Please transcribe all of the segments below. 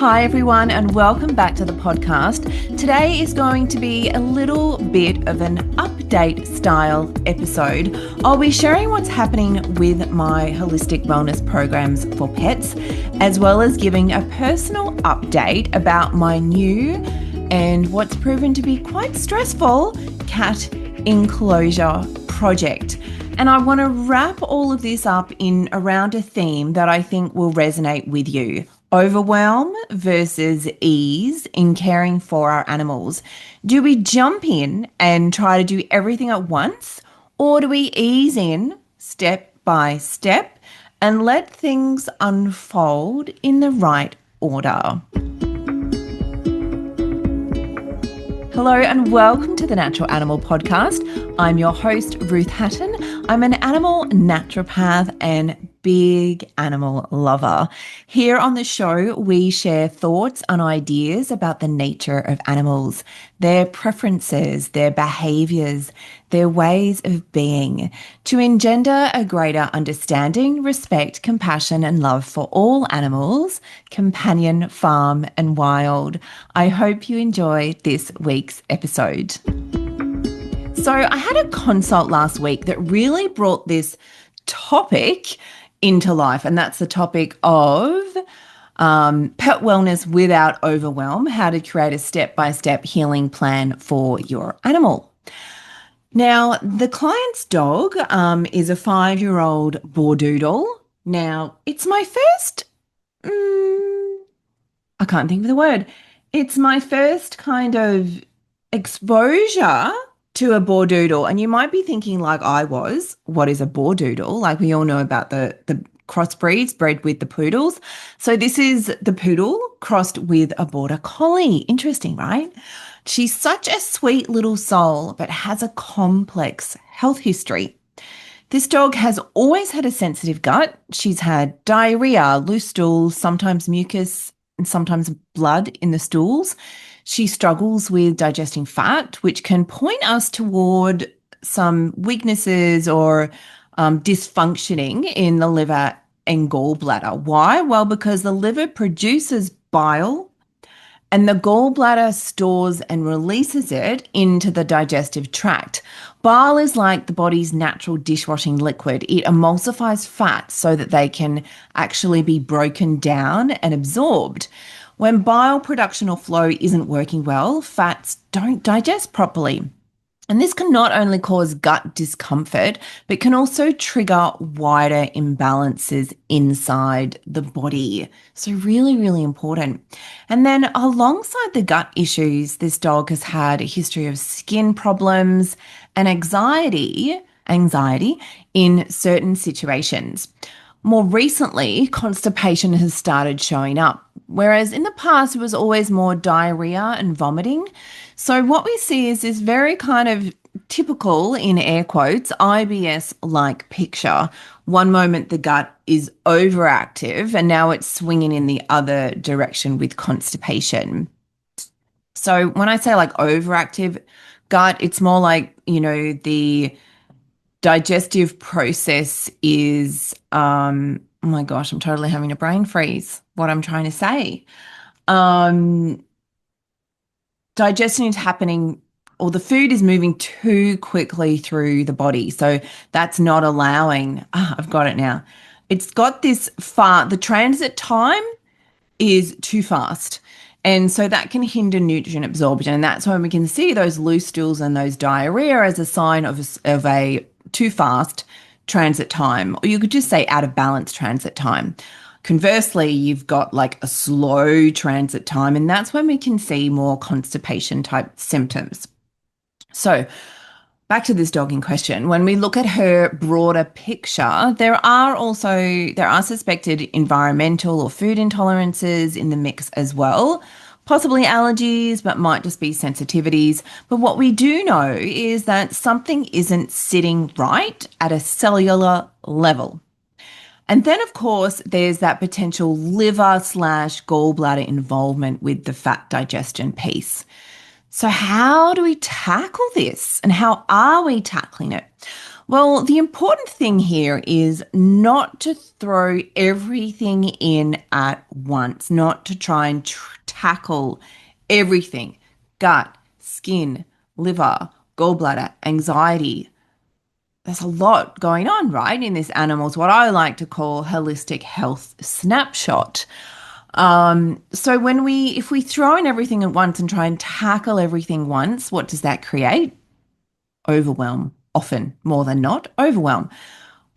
Hi everyone and welcome back to the podcast. Today is going to be a little bit of an update style episode. I'll be sharing what's happening with my holistic wellness programs for pets, as well as giving a personal update about my new and what's proven to be quite stressful cat enclosure project. And I want to wrap all of this up in around a theme that I think will resonate with you. Overwhelm versus ease in caring for our animals. Do we jump in and try to do everything at once, or do we ease in step by step and let things unfold in the right order? Hello and welcome to the Natural Animal Podcast. I'm your host, Ruth Hatton. I'm an animal naturopath and big animal lover. Here on the show, we share thoughts and ideas about the nature of animals, their preferences, their behaviors, their ways of being, to engender a greater understanding, respect, compassion, and love for all animals, companion, farm, and wild. I hope you enjoy this week's episode. So I had a consult last week that really brought this topic into life, and that's the topic of pet wellness without overwhelm, how to create a step-by-step healing plan for your animal. Now, the client's dog is a 5-year-old Bordoodle. Now, it's my first, I can't think of the word. It's my first kind of exposure to a Bordoodle. And you might be thinking like I was, what is a Bordoodle? Like we all know about the crossbreeds bred with the poodles. So this is the poodle crossed with a border collie. Interesting, right? She's such a sweet little soul, but has a complex health history. This dog has always had a sensitive gut. She's had diarrhea, loose stools, sometimes mucus, and sometimes blood in the stools. She struggles with digesting fat, which can point us toward some weaknesses or dysfunctioning in the liver and gallbladder. Why? Well, because the liver produces bile and the gallbladder stores and releases it into the digestive tract. Bile is like the body's natural dishwashing liquid. It emulsifies fat so that they can actually be broken down and absorbed. When bile production or flow isn't working well, fats don't digest properly. And this can not only cause gut discomfort, but can also trigger wider imbalances inside the body. So really, really important. And then alongside the gut issues, this dog has had a history of skin problems and anxiety in certain situations. More recently, constipation has started showing up, whereas in the past it was always more diarrhea and vomiting. So what we see is this very kind of typical, in air quotes, IBS-like picture. One moment the gut is overactive and now it's swinging in the other direction with constipation. So when I say like overactive gut, it's more like, the digestive process is, oh my gosh, I'm totally having a brain freeze, what I'm trying to say. Digestion is happening, or the food is moving too quickly through the body. So that's not allowing, I've got it now. It's got this the transit time is too fast. And so that can hinder nutrient absorption. And that's when we can see those loose stools and those diarrhea as a sign of a too fast transit time, or you could just say out of balance transit time. Conversely, you've got like a slow transit time, and that's when we can see more constipation type symptoms. So back to this dog in question. When we look at her broader picture, there are suspected environmental or food intolerances in the mix as well. Possibly allergies, but might just be sensitivities. But what we do know is that something isn't sitting right at a cellular level. And then, of course, there's that potential liver/gallbladder involvement with the fat digestion piece. So how do we tackle this, and how are we tackling it? Well, the important thing here is not to throw everything in at once, not to try and tackle everything: gut, skin, liver, gallbladder, anxiety. There's a lot going on, right, in this animal's what I like to call holistic health snapshot. So if we throw in everything at once and try and tackle everything once, what does that create? Overwhelm, often more than not, overwhelm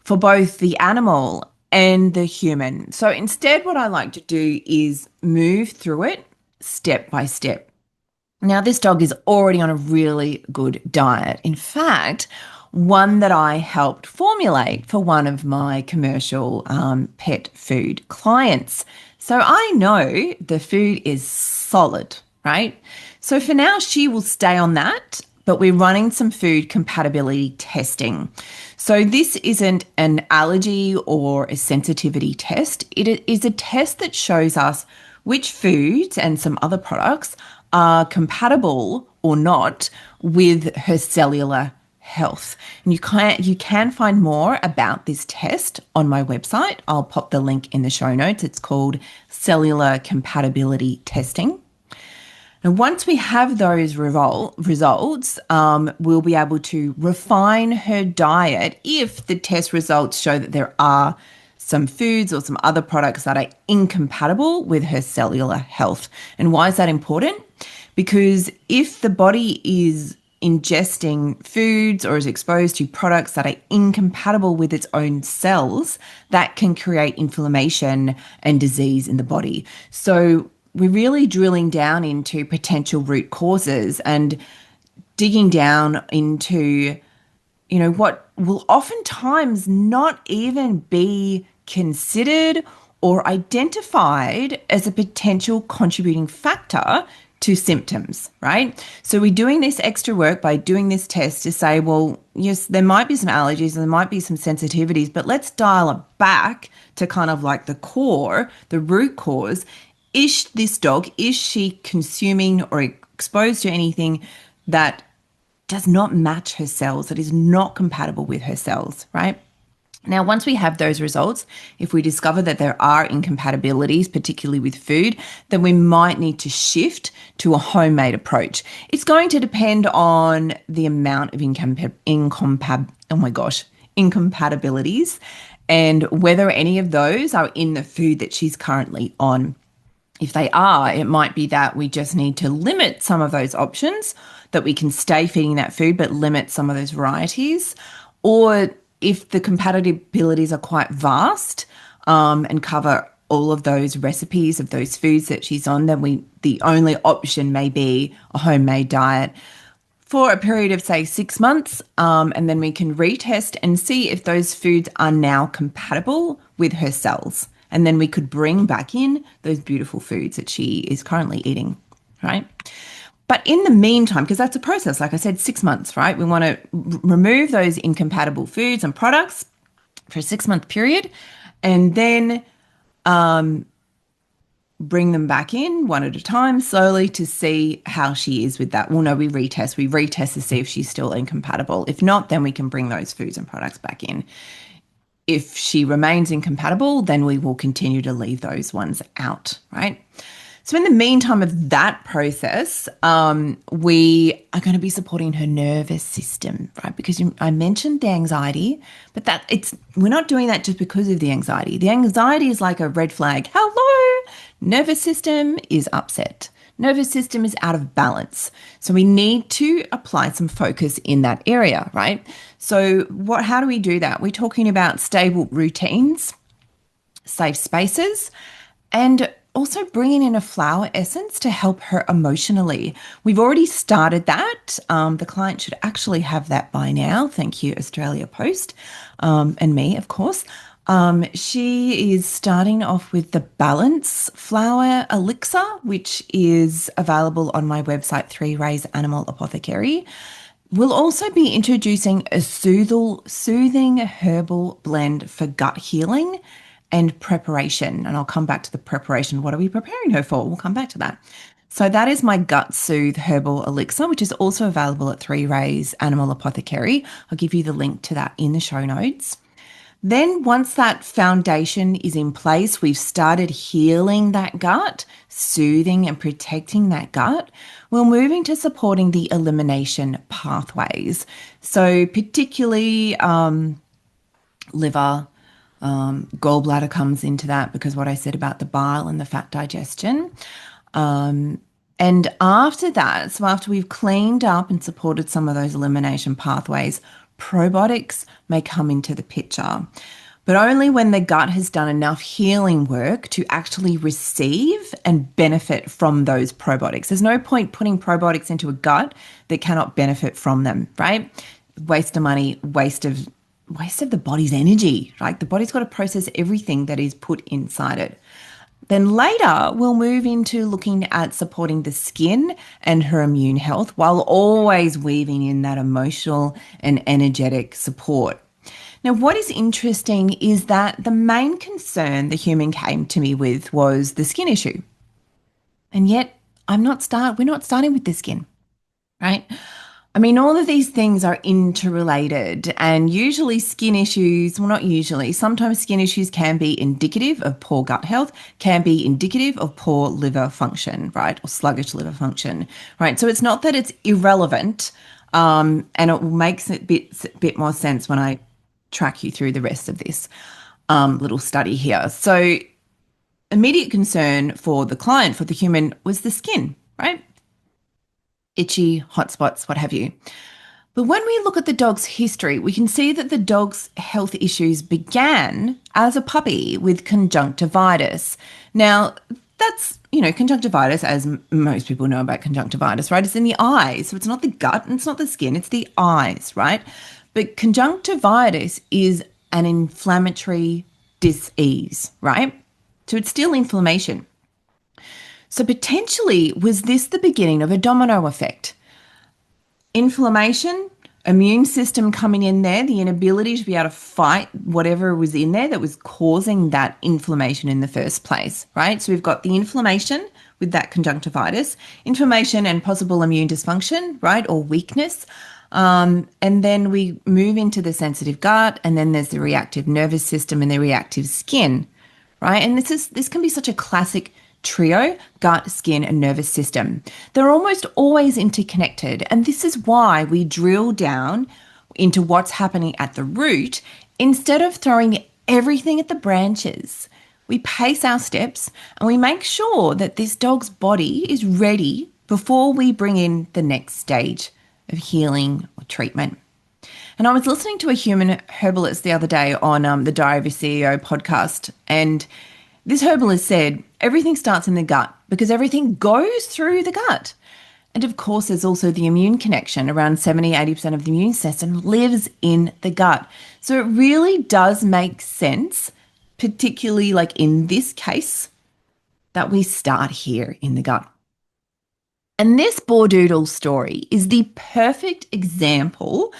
for both the animal and the human. So instead, what I like to do is move through it step by step. Now, this dog is already on a really good diet. In fact, one that I helped formulate for one of my commercial pet food clients. So I know the food is solid, right? So for now, she will stay on that, but we're running some food compatibility testing. So this isn't an allergy or a sensitivity test. It is a test that shows us which foods and some other products are compatible or not with her cellular health. And you can find more about this test on my website. I'll pop the link in the show notes. It's called Cellular Compatibility Testing. And once we have those results, we'll be able to refine her diet if the test results show that there are some foods or some other products that are incompatible with her cellular health. And why is that important? Because if the body is ingesting foods or is exposed to products that are incompatible with its own cells, that can create inflammation and disease in the body. So we're really drilling down into potential root causes and digging down into, what will oftentimes not even be considered or identified as a potential contributing factor to symptoms, right? So we're doing this extra work by doing this test to say, well, yes, there might be some allergies and there might be some sensitivities, but let's dial it back to kind of like the core, the root cause. Is she consuming or exposed to anything that does not match her cells, that is not compatible with her cells, right? Now, once we have those results, if we discover that there are incompatibilities, particularly with food, then we might need to shift to a homemade approach. It's going to depend on the amount of incompatibilities and whether any of those are in the food that she's currently on. If they are, it might be that we just need to limit some of those options, that we can stay feeding that food, but limit some of those varieties. Or if the compatibilities are quite vast and cover all of those recipes of those foods that she's on, then the only option may be a homemade diet for a period of, say, 6 months, and then we can retest and see if those foods are now compatible with her cells. And then we could bring back in those beautiful foods that she is currently eating, right? But in the meantime, because that's a process, like I said, 6 months, right? We want to remove those incompatible foods and products for a 6-month period and then bring them back in one at a time slowly to see how she is with that. Well, no, we retest. We retest to see if she's still incompatible. If not, then we can bring those foods and products back in. If she remains incompatible, then we will continue to leave those ones out, right? So in the meantime of that process, we are going to be supporting her nervous system, right? Because I mentioned the anxiety, but we're not doing that just because of the anxiety. The anxiety is like a red flag. Hello, nervous system is upset. Nervous system is out of balance. So we need to apply some focus in that area, right? So how do we do that? We're talking about stable routines, safe spaces, and also bringing in a flower essence to help her emotionally. We've already started that. The client should actually have that by now. Thank you, Australia Post, and me, of course. She is starting off with the Balance Flower Elixir, which is available on my website, 3 Rays Animal Apothecary. We'll also be introducing a soothing herbal blend for gut healing and preparation. And I'll come back to the preparation. What are we preparing her for? We'll come back to that. So that is my Gut Soothe Herbal Elixir, which is also available at Three Rays Animal Apothecary. I'll give you the link to that in the show notes. Then, once that foundation is in place, we've started healing that gut, soothing and protecting that gut. We're moving to supporting the elimination pathways. So, particularly liver, gallbladder comes into that because what I said about the bile and the fat digestion. And after that, so after we've cleaned up and supported some of those elimination pathways, probiotics may come into the picture, but only when the gut has done enough healing work to actually receive and benefit from those probiotics. There's no point putting probiotics into a gut that cannot benefit from them, right? Waste of money, waste of the body's energy, right? The body's got to process everything that is put inside it. Then later, we'll move into looking at supporting the skin and her immune health while always weaving in that emotional and energetic support. Now, what is interesting is that the main concern the human came to me with was the skin issue. And yet, we're not starting with the skin, right? I mean, all of these things are interrelated, and usually skin issues, well, not usually, sometimes skin issues can be indicative of poor gut health, can be indicative of poor liver function, right? Or sluggish liver function, right? So it's not that it's irrelevant, and it makes a bit more sense when I track you through the rest of this little study here. So immediate concern for the client, for the human, was the skin, right? Itchy, hot spots, what have you. But when we look at the dog's history, we can see that the dog's health issues began as a puppy with conjunctivitis. Now, that's, conjunctivitis, as most people know about conjunctivitis, right? It's in the eyes. So it's not the gut and it's not the skin, it's the eyes, right? But conjunctivitis is an inflammatory disease, right? So it's still inflammation. So potentially, was this the beginning of a domino effect? Inflammation, immune system coming in there, the inability to be able to fight whatever was in there that was causing that inflammation in the first place, right? So we've got the inflammation with that conjunctivitis, inflammation and possible immune dysfunction, right, or weakness. And then we move into the sensitive gut, and then there's the reactive nervous system and the reactive skin, right? And this can be such a classic trio: gut, skin, and nervous system. They're almost always interconnected. And this is why we drill down into what's happening at the root instead of throwing everything at the branches. We pace our steps and we make sure that this dog's body is ready before we bring in the next stage of healing or treatment. And I was listening to a human herbalist the other day on the Diary of a CEO podcast, and this herbalist said everything starts in the gut because everything goes through the gut. And of course, there's also the immune connection. Around 70-80% of the immune system lives in the gut. So it really does make sense, particularly like in this case, that we start here in the gut. And this Bordoodle story is the perfect example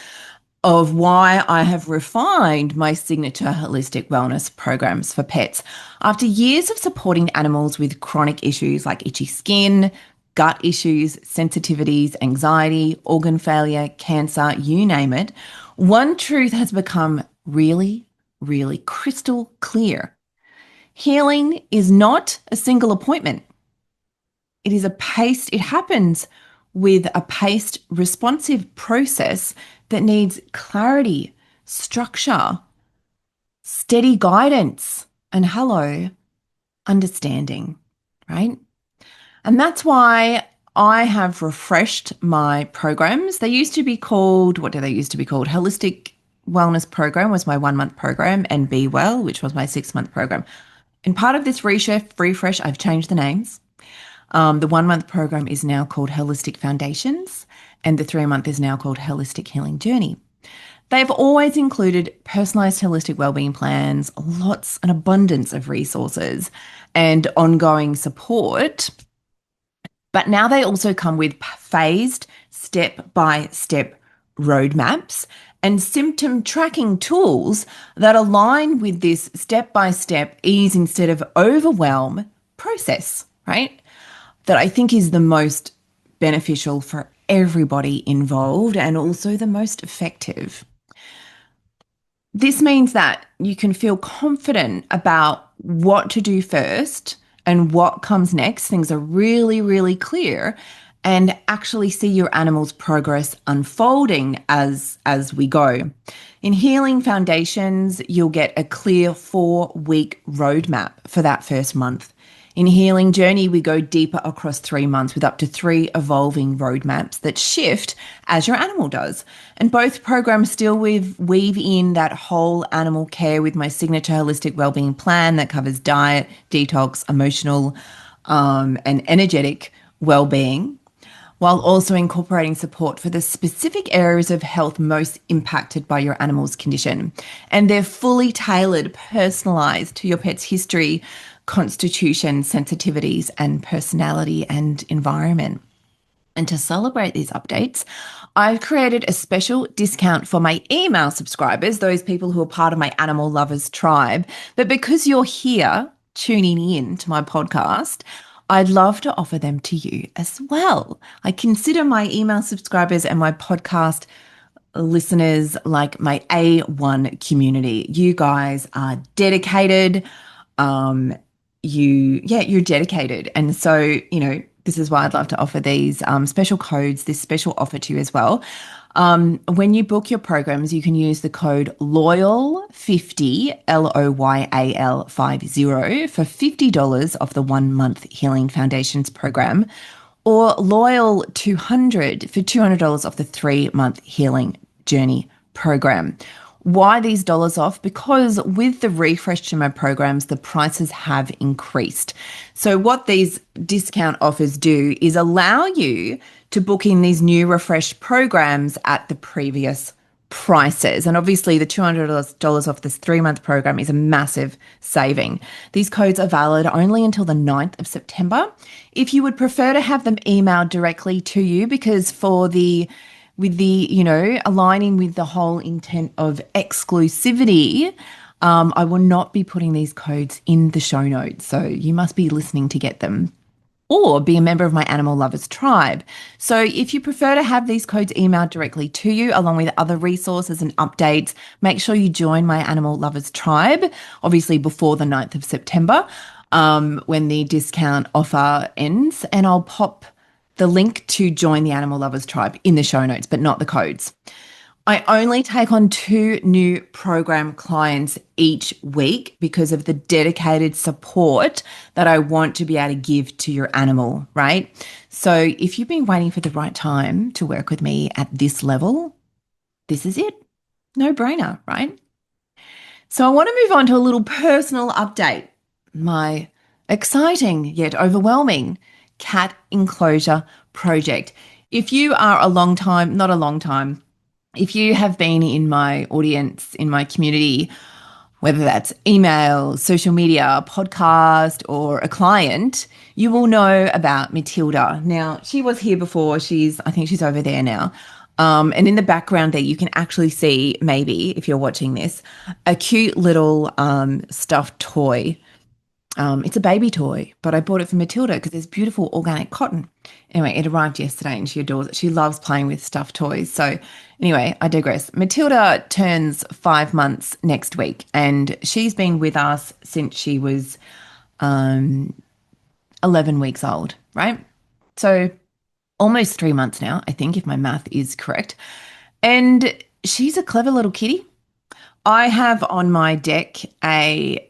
of why I have refined my signature holistic wellness programs for pets. After years of supporting animals with chronic issues like itchy skin, gut issues, sensitivities, anxiety, organ failure, cancer, you name it, one truth has become really, really crystal clear. Healing is not a single appointment. It happens with a paced, responsive process that needs clarity, structure, steady guidance, and understanding, right? And that's why I have refreshed my programs. They used to be called, what do they used to be called? Holistic Wellness Program was my 1-month program, and Be Well, which was my 6-month program. And part of this refresh, I've changed the names. The 1-month program is now called Holistic Foundations, and the 3-month is now called Holistic Healing Journey. They've always included personalised holistic wellbeing plans, lots and abundance of resources, and ongoing support. But now they also come with phased step-by-step roadmaps and symptom tracking tools that align with this step-by-step ease instead of overwhelm process, right? that I think is the most beneficial for everybody involved and also the most effective. This means that you can feel confident about what to do first and what comes next. Things are really, really clear and actually see your animal's progress unfolding as we go. In Healing Foundations, you'll get a clear 4-week roadmap for that first month. In Healing Journey, we go deeper across 3 months with up to 3 evolving roadmaps that shift as your animal does. And both programs still weave in that whole animal care with my signature holistic wellbeing plan that covers diet, detox, emotional, and energetic wellbeing, while also incorporating support for the specific areas of health most impacted by your animal's condition. And they're fully tailored, personalised to your pet's history, constitution, sensitivities, and personality and environment. And to celebrate these updates, I've created a special discount for my email subscribers, those people who are part of my animal lovers tribe. But because you're here tuning in to my podcast, I'd love to offer them to you as well. I consider my email subscribers and my podcast listeners like my A1 community. You guys are dedicated. You're dedicated. And so, this is why I'd love to offer these special codes, this special offer to you as well. When you book your programs, you can use the code LOYAL50, LOYAL50 for $50 off the 1-month Healing Foundations program, or LOYAL200 for $200 off the 3-month Healing Journey program. Why these dollars off? Because with the refresh to my programs, the prices have increased. So what these discount offers do is allow you to book in these new refreshed programs at the previous prices. And obviously the $200 off this 3-month program is a massive saving. These codes are valid only until the 9th of September. If you would prefer to have them emailed directly to you, because aligning with the whole intent of exclusivity, I will not be putting these codes in the show notes. So you must be listening to get them, or be a member of my Animal Lovers tribe. So if you prefer to have these codes emailed directly to you, along with other resources and updates, make sure you join my Animal Lovers tribe, obviously before the 9th of September, when the discount offer ends. And I'll pop the link to join the Animal Lovers tribe in the show notes, but not the codes. I only take on 2 new program clients each week because of the dedicated support that I want to be able to give to your animal, right? So if you've been waiting for the right time to work with me at this level, this is it. No brainer, right? So I want to move on to a little personal update. My exciting yet overwhelming cat enclosure project. If you are if you have been in my audience, in my community, whether that's email, social media, podcast, or a client, you will know about Matilda. Now, she was here before. I think she's over there now. And in the background there, you can actually see, maybe if you're watching this, a cute little stuffed toy. It's a baby toy, but I bought it for Matilda because there's beautiful organic cotton. Anyway, it arrived yesterday and she adores it. She loves playing with stuffed toys. So anyway, I digress. Matilda turns 5 months next week, and she's been with us since she was 11 weeks old, right? So almost 3 months now, I think, if my math is correct. And she's a clever little kitty. I have on my deck a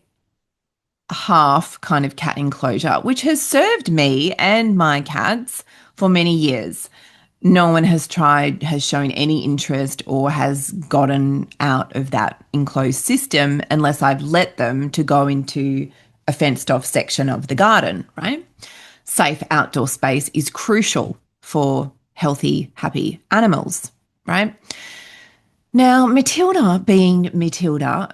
half kind of cat enclosure, which has served me and my cats for many years. No one has shown any interest or has gotten out of that enclosed system unless I've let them to go into a fenced off section of the garden, right? Safe outdoor space is crucial for healthy, happy animals, right? Now, Matilda being Matilda,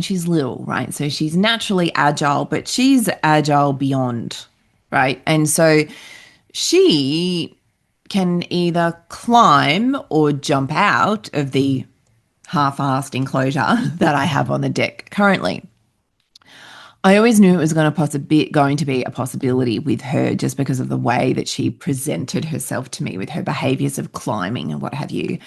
she's little, right? So she's naturally agile, but she's agile beyond, right? And so she can either climb or jump out of the half-assed enclosure that I have on the deck currently. I always knew it was going to be a possibility with her just because of the way that she presented herself to me with her behaviors of climbing and what have you.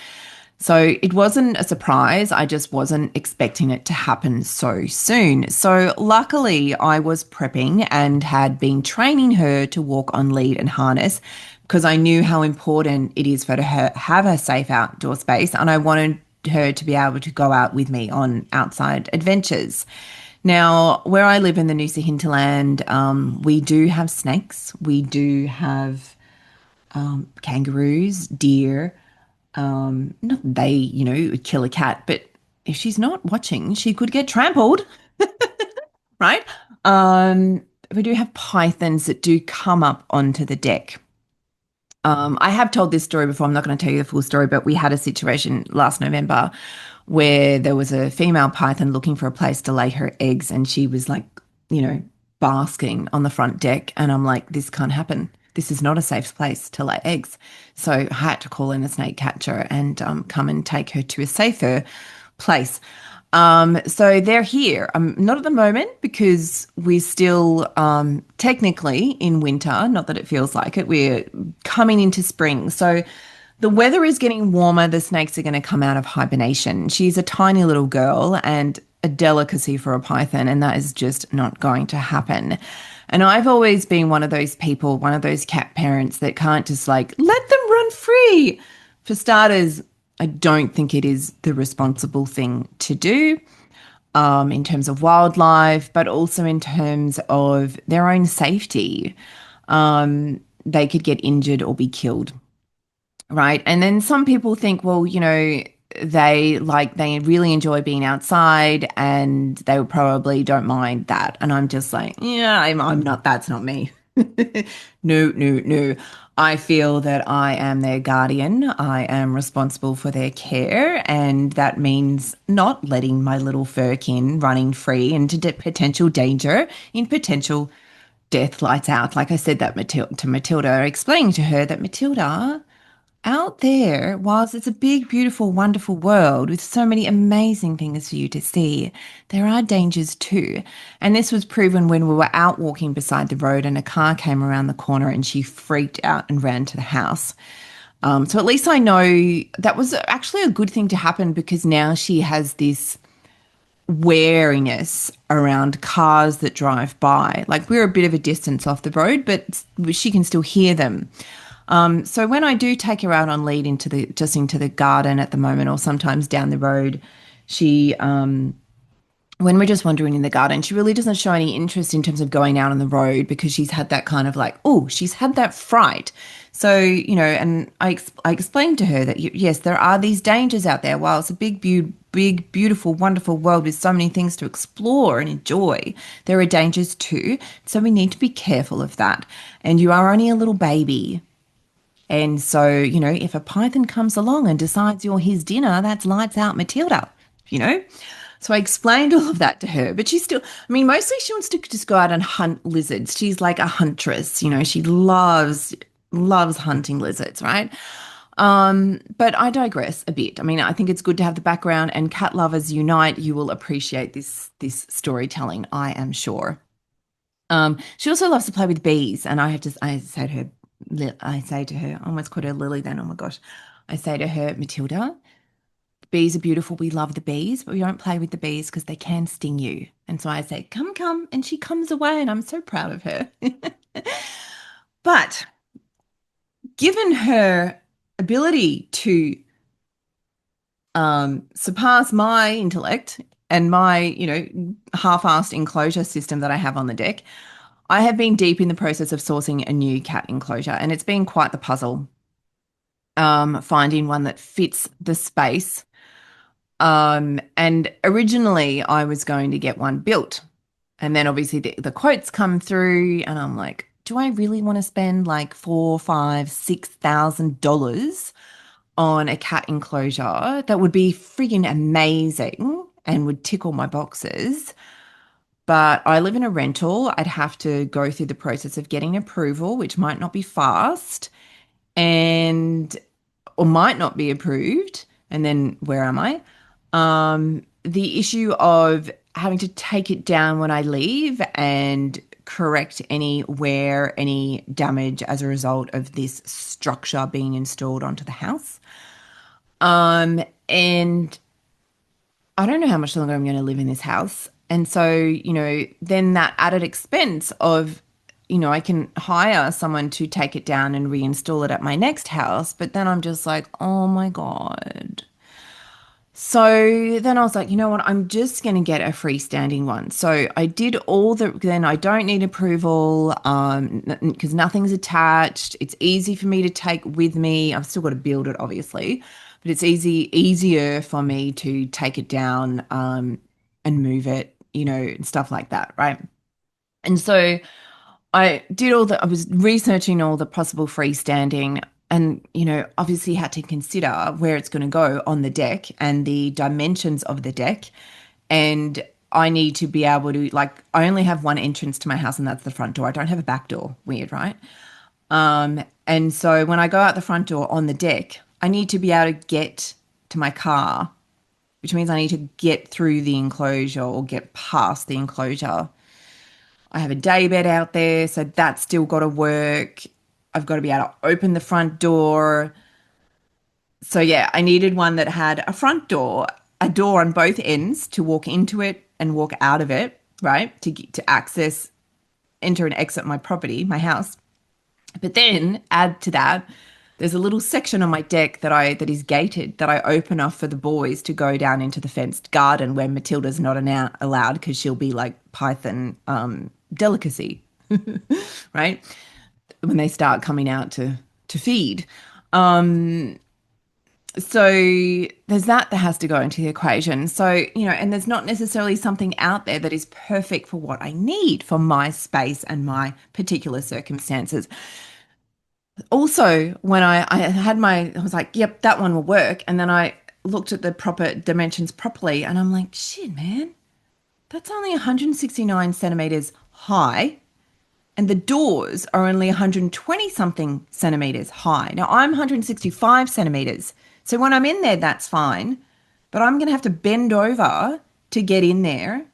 So it wasn't a surprise. I just wasn't expecting it to happen so soon. So luckily, I was prepping and had been training her to walk on lead and harness because I knew how important it is for her to have a safe outdoor space, and I wanted her to be able to go out with me on outside adventures. Now, where I live in the Noosa hinterland, we do have snakes. We do have kangaroos, deer. Not that they, would kill a cat, but if she's not watching, she could get trampled, right? We do have pythons that do come up onto the deck. I have told this story before. I'm not going to tell you the full story, but we had a situation last November where there was a female python looking for a place to lay her eggs, and she was like, you know, basking on the front deck. And I'm like, this can't happen. This is not a safe place to lay eggs. So I had to call in a snake catcher and come and take her to a safer place. So they're here. Not at the moment because we're still technically in winter, not that it feels like it. We're coming into spring. So the weather is getting warmer. The snakes are going to come out of hibernation. She's a tiny little girl and a delicacy for a python, and that is just not going to happen. And I've always been one of those people, one of those cat parents that can't just like let them run free. For starters, I don't think it is the responsible thing to do in terms of wildlife, but also in terms of their own safety. They could get injured or be killed, right? And then some people think, well, they really enjoy being outside and they probably don't mind that. And I'm just like, yeah, I'm not, that's not me. No, no, no. I feel that I am their guardian. I am responsible for their care, and that means not letting my little furkin running free into potential danger, in potential death, lights out. Like I said that to Matilda, explaining to her that Matilda, out there, whilst it's a big, beautiful, wonderful world with so many amazing things for you to see, there are dangers too. And this was proven when we were out walking beside the road and a car came around the corner and she freaked out and ran to the house. So at least I know that was actually a good thing to happen because now she has this wariness around cars that drive by. Like we're a bit of a distance off the road, but she can still hear them. So when I do take her out on lead into the garden at the moment, or sometimes down the road, she when we're just wandering in the garden, she really doesn't show any interest in terms of going out on the road because she's had that kind of like, oh, she's had that fright. So, and I explained to her that yes, there are these dangers out there. While it's a big, beautiful, wonderful world with so many things to explore and enjoy, there are dangers too. So we need to be careful of that. And you are only a little baby. And so, if a python comes along and decides you're his dinner, that's lights out Matilda, you know? So I explained all of that to her, but she's still, I mean, mostly she wants to just go out and hunt lizards. She's like a huntress, she loves hunting lizards, right? But I digress a bit. I mean, I think it's good to have the background, and cat lovers unite. You will appreciate this storytelling, I am sure. She also loves to play with bees, and I say to her, I almost called her Lily then, oh my gosh. I say to her, Matilda, bees are beautiful. We love the bees, but we don't play with the bees because they can sting you. And so I say, come, come. And she comes away, and I'm so proud of her. But given her ability to surpass my intellect and my, half-assed enclosure system that I have on the deck, I have been deep in the process of sourcing a new cat enclosure, and it's been quite the puzzle, finding one that fits the space. And originally I was going to get one built, and then obviously the quotes come through, and I'm like, do I really want to spend like $4, $5, $6,000 on a cat enclosure that would be friggin' amazing and would tick all my boxes? But I live in a rental. I'd have to go through the process of getting approval, which might not be fast and or might not be approved. And then where am I? the issue of having to take it down when I leave and correct any wear, any damage as a result of this structure being installed onto the house. And I don't know how much longer I'm going to live in this house. And so, then that added expense of, I can hire someone to take it down and reinstall it at my next house. But then I'm just like, oh my God. So then I was like, you know what? I'm just going to get a freestanding one. So I did then I don't need approval because nothing's attached. It's easy for me to take with me. I've still got to build it, obviously, but it's easier for me to take it down and move it, and stuff like that, right? And so I was researching all the possible freestanding and, obviously had to consider where it's going to go on the deck and the dimensions of the deck. And I need to be able to, like, I only have one entrance to my house and that's the front door. I don't have a back door. Weird, right? And so when I go out the front door on the deck, I need to be able to get to my car, which means I need to get through the enclosure or get past the enclosure. I have a day bed out there, so that's still got to work. I've got to be able to open the front door. So yeah, I needed one that had a front door, a door on both ends to walk into it and walk out of it, right? To access, enter and exit my property, my house. But then add to that, there's a little section on my deck that is gated that I open off for the boys to go down into the fenced garden where Matilda's not allowed because she'll be like Python delicacy, right? When they start coming out to feed. So there's that has to go into the equation. So, and there's not necessarily something out there that is perfect for what I need for my space and my particular circumstances. Also, when I was like, yep, that one will work. And then I looked at the proper dimensions properly and I'm like, shit, man, that's only 169 centimeters high. And the doors are only 120 something centimeters high. Now I'm 165 centimeters. So when I'm in there, that's fine. But I'm going to have to bend over to get in there.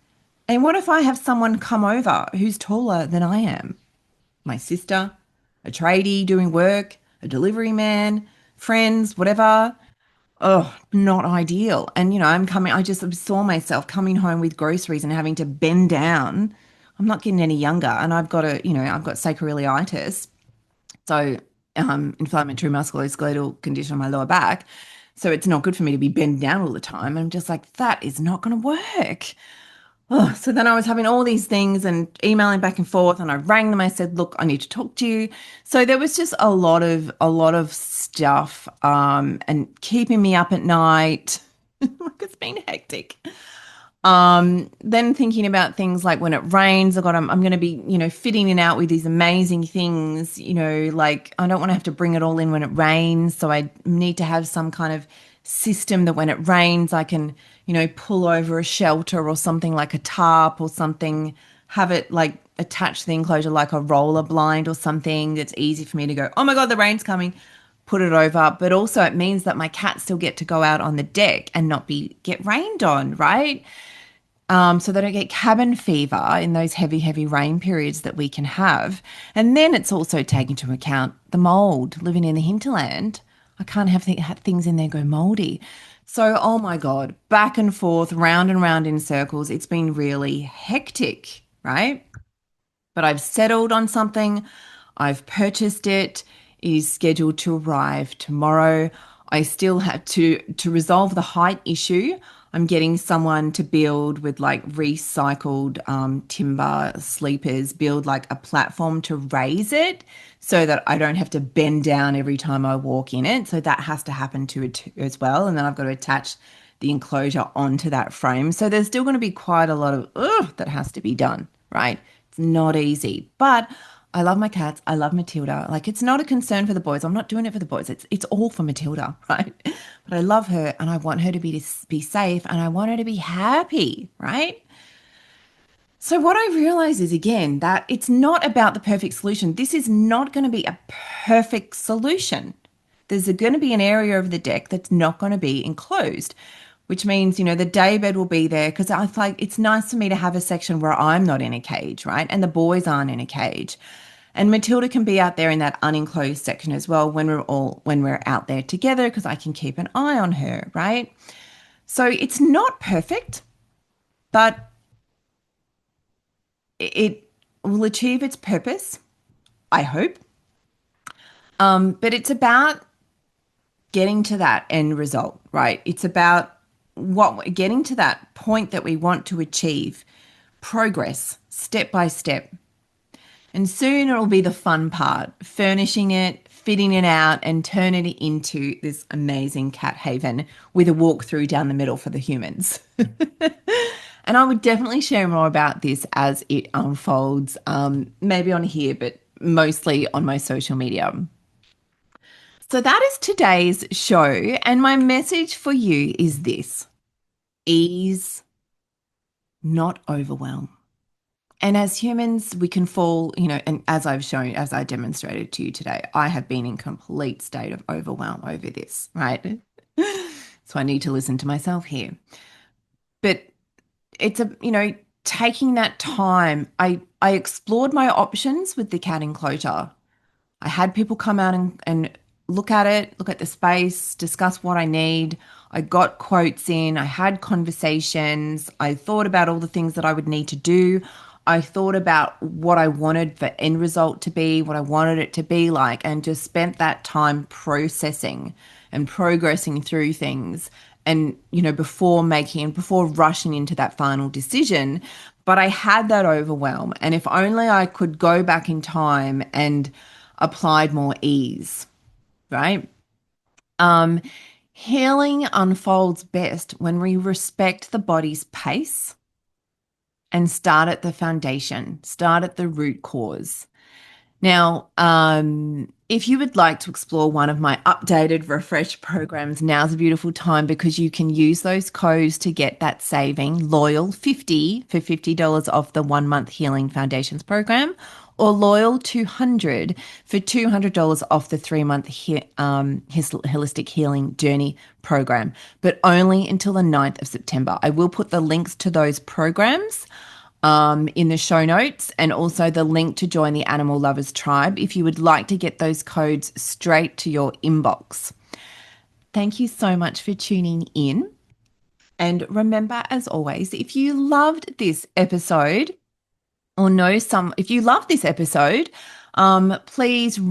And what if I have someone come over who's taller than I am? My sister, a tradie doing work, a delivery man, friends, whatever. Oh, not ideal. And, I just saw myself coming home with groceries and having to bend down. I'm not getting any younger. And I've got sacroiliitis. So, inflammatory musculoskeletal condition on my lower back. So it's not good for me to be bent down all the time. I'm just like, that is not going to work. Oh, so then I was having all these things and emailing back and forth, and I rang them. I said, "Look, I need to talk to you." So there was just a lot of stuff, and keeping me up at night. Like it's been hectic. Then thinking about things like when it rains, I'm going to be, fitting in out with these amazing things, like I don't want to have to bring it all in when it rains. So I need to have some kind of system that when it rains, I can, pull over a shelter or something like a tarp or something, have it like attach the enclosure like a roller blind or something that's easy for me to go, oh my God, the rain's coming, put it over. But also it means that my cats still get to go out on the deck and not get rained on, right? So they don't get cabin fever in those heavy, heavy rain periods that we can have. And then it's also taking into account the mold living in the hinterland. I can't have things in there go moldy. So, oh my God, back and forth, round and round in circles. It's been really hectic, right? But I've settled on something. I've purchased it. It is scheduled to arrive tomorrow. I still have to resolve the height issue. I'm getting someone to build with like recycled timber sleepers, build like a platform to raise it so that I don't have to bend down every time I walk in it. So that has to happen to it as well. And then I've got to attach the enclosure onto that frame. So there's still going to be quite a lot of that has to be done, right? It's not easy, but I love my cats. I love Matilda. Like it's not a concern for the boys. I'm not doing it for the boys. It's all for Matilda, right? But I love her and I want her to be safe and I want her to be happy, right? So what I realize is again that it's not about the perfect solution. This is not going to be a perfect solution. There's going to be an area of the deck that's not going to be enclosed. which means, the day bed will be there because I feel like it's nice for me to have a section where I'm not in a cage, right? And the boys aren't in a cage. And Matilda can be out there in that unenclosed section as well when we're out there together because I can keep an eye on her, right? So it's not perfect, but it will achieve its purpose, I hope. But it's about getting to that end result, right? It's about getting to that point that we want to achieve, progress step by step. And soon it'll be the fun part, furnishing it, fitting it out, and turning it into this amazing cat haven with a walkthrough down the middle for the humans. And I would definitely share more about this as it unfolds, maybe on here, but mostly on my social media. So that is today's show. And my message for you is this: ease, not overwhelm. And as humans, we can fall, and as I've shown, as I demonstrated to you today, I have been in complete state of overwhelm over this, right? So I need to listen to myself here. But it's taking that time. I explored my options with the cat enclosure. I had people come out and look at it, look at the space, discuss what I need. I got quotes in, I had conversations, I thought about all the things that I would need to do. I thought about what I wanted the end result to be, what I wanted it to be like, and just spent that time processing and progressing through things. And, before rushing into that final decision. But I had that overwhelm. And if only I could go back in time and applied more ease, right? Um, Healing unfolds best when we respect the body's pace and start at the foundation, start at the root cause. Now, if you would like to explore one of my updated, refreshed programs, now's a beautiful time because you can use those codes to get that saving Loyal 50 for $50 off the 1 month Healing Foundations program, or Loyal 200 for $200 off the 3 month Holistic Healing Journey program, but only until the 9th of September. I will put the links to those programs in the show notes, and also the link to join the Animal Lovers Tribe if you would like to get those codes straight to your inbox. Thank you so much for tuning in. And remember, as always, if you loved this episode or if you love this episode, please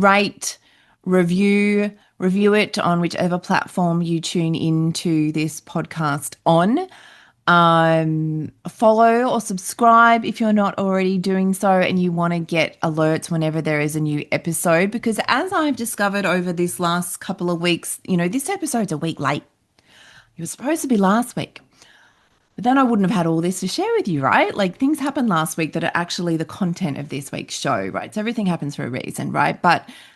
review it on whichever platform you tune into this podcast on. Follow or subscribe if you're not already doing so and you want to get alerts whenever there is a new episode, because as I've discovered over this last couple of weeks, this episode's a week late. It was supposed to be last week, but then I wouldn't have had all this to share with you, right? Like, things happened last week that are actually the content of this week's show, right? So everything happens for a reason, right?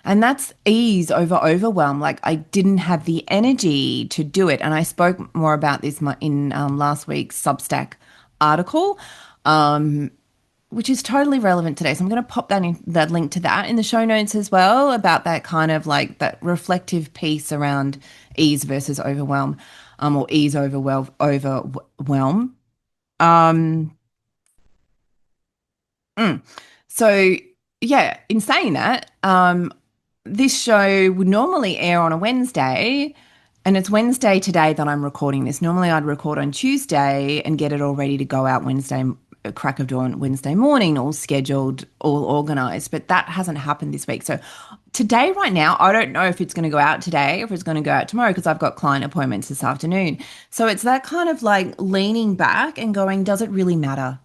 And that's ease over overwhelm. Like, I didn't have the energy to do it. And I spoke more about this in last week's Substack article, which is totally relevant today. So I'm going to pop that link to that in the show notes as well, about that kind of like that reflective piece around ease versus overwhelm. Or ease overwhelm. Um, So yeah, in saying that, this show would normally air on a Wednesday, and it's Wednesday today that I'm recording this. Normally I'd record on Tuesday and get it all ready to go out Wednesday, crack of dawn Wednesday morning, all scheduled, all organized, but that hasn't happened this week. So today, right now, I don't know if it's going to go out today or if it's going to go out tomorrow, because I've got client appointments this afternoon. So it's that kind of like leaning back and going, does it really matter?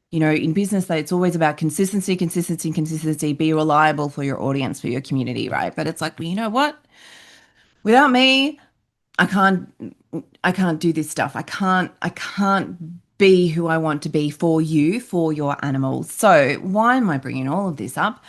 In business, it's always about consistency, consistency, consistency. Be reliable for your audience, for your community, right? But it's like, well, you know what? Without me, I can't do this stuff. I can't be who I want to be for you, for your animals. So why am I bringing all of this up?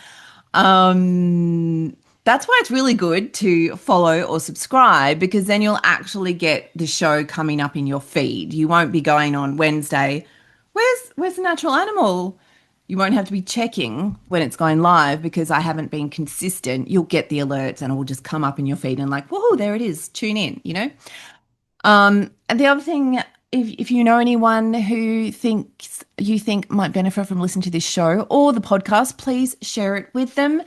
That's why it's really good to follow or subscribe, because then you'll actually get the show coming up in your feed. You won't be going on Wednesday, where's the natural animal? You won't have to be checking when it's going live because I haven't been consistent. You'll get the alerts and it will just come up in your feed and like, whoa, there it is. Tune in. And the other thing, if you know anyone who you think might benefit from listening to this show or the podcast, please share it with them.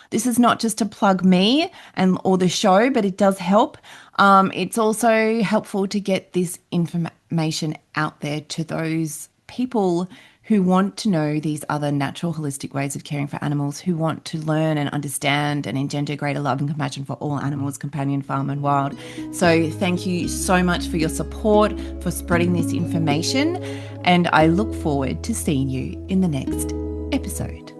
This is not just to plug me and or the show, but it does help. It's also helpful to get this information out there to those people who want to know these other natural holistic ways of caring for animals, who want to learn and understand and engender greater love and compassion for all animals, companion, farm and wild. So thank you so much for your support, for spreading this information, and I look forward to seeing you in the next episode.